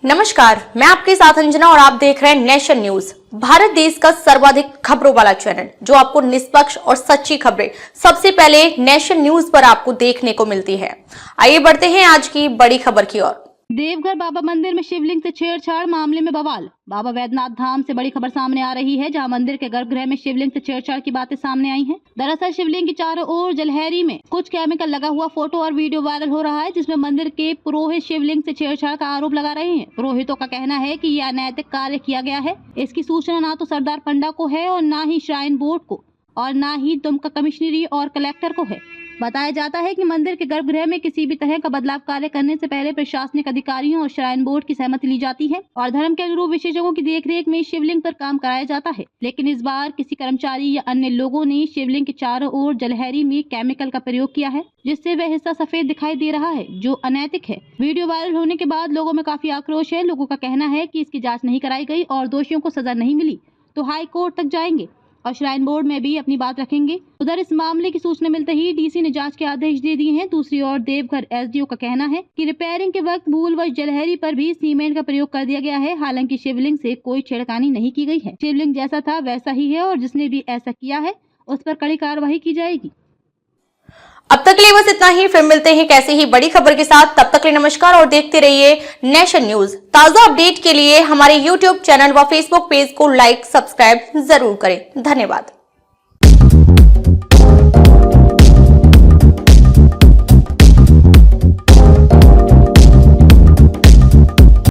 नमस्कार, मैं आपके साथ अंजना और आप देख रहे हैं नेशन न्यूज। भारत देश का सर्वाधिक खबरों वाला चैनल जो आपको निष्पक्ष और सच्ची खबरें सबसे पहले नेशन न्यूज पर आपको देखने को मिलती है। आइए बढ़ते हैं आज की बड़ी खबर की ओर। देवघर बाबा मंदिर में शिवलिंग से छेड़छाड़ मामले में बवाल। बाबा वैद्यनाथ धाम से बड़ी खबर सामने आ रही है, जहां मंदिर के गर्भगृह में शिवलिंग से छेड़छाड़ की बातें सामने आई हैं। दरअसल शिवलिंग के चारों ओर जलहरी में कुछ केमिकल लगा हुआ फोटो और वीडियो वायरल हो रहा है, जिसमें मंदिर के पुरोहित शिवलिंग से छेड़छाड़ का आरोप लगा रहे हैं। पुरोहितों का कहना है कि यह अनैतिक कार्य किया गया है। इसकी सूचना न तो सरदार पंडा को है और न ही श्राइन बोर्ड को और न ही दुमका कमिश्नरी और कलेक्टर को है। बताया जाता है कि मंदिर के गर्भगृह में किसी भी तरह का बदलाव कार्य करने से पहले प्रशासनिक अधिकारियों और श्राइन बोर्ड की सहमति ली जाती है और धर्म के अनुरूप विशेषज्ञों की देखरेख में शिवलिंग पर काम कराया जाता है। लेकिन इस बार किसी कर्मचारी या अन्य लोगों ने शिवलिंग के चारों ओर जलहरी में केमिकल का प्रयोग किया है, जिससे वह हिस्सा सफेद दिखाई दे रहा है, जो अनैतिक है। वीडियो वायरल होने के बाद लोगों में काफी आक्रोश है। लोगों का कहना है कि इसकी जाँच नहीं कराई गई और दोषियों को सजा नहीं मिली तो हाई कोर्ट तक जाएंगे और श्राइन बोर्ड में भी अपनी बात रखेंगे। उधर इस मामले की सूचना मिलते ही डीसी ने जांच के आदेश दे दिए हैं। दूसरी ओर देवघर एसडीओ का कहना है कि रिपेयरिंग के वक्त भूलवश जलहरी पर भी सीमेंट का प्रयोग कर दिया गया है। हालांकि शिवलिंग से कोई छेड़खानी नहीं की गई है। शिवलिंग जैसा था वैसा ही है और जिसने भी ऐसा किया है उस पर कड़ी कार्रवाई की जाएगी। अब तक के लिए बस इतना ही। फिर मिलते हैं कैसी ही बड़ी खबर के साथ। तब तक के लिए नमस्कार और देखते रहिए नेशन न्यूज। ताजा अपडेट के लिए हमारे YouTube चैनल व Facebook पेज को लाइक सब्सक्राइब जरूर करें। धन्यवाद।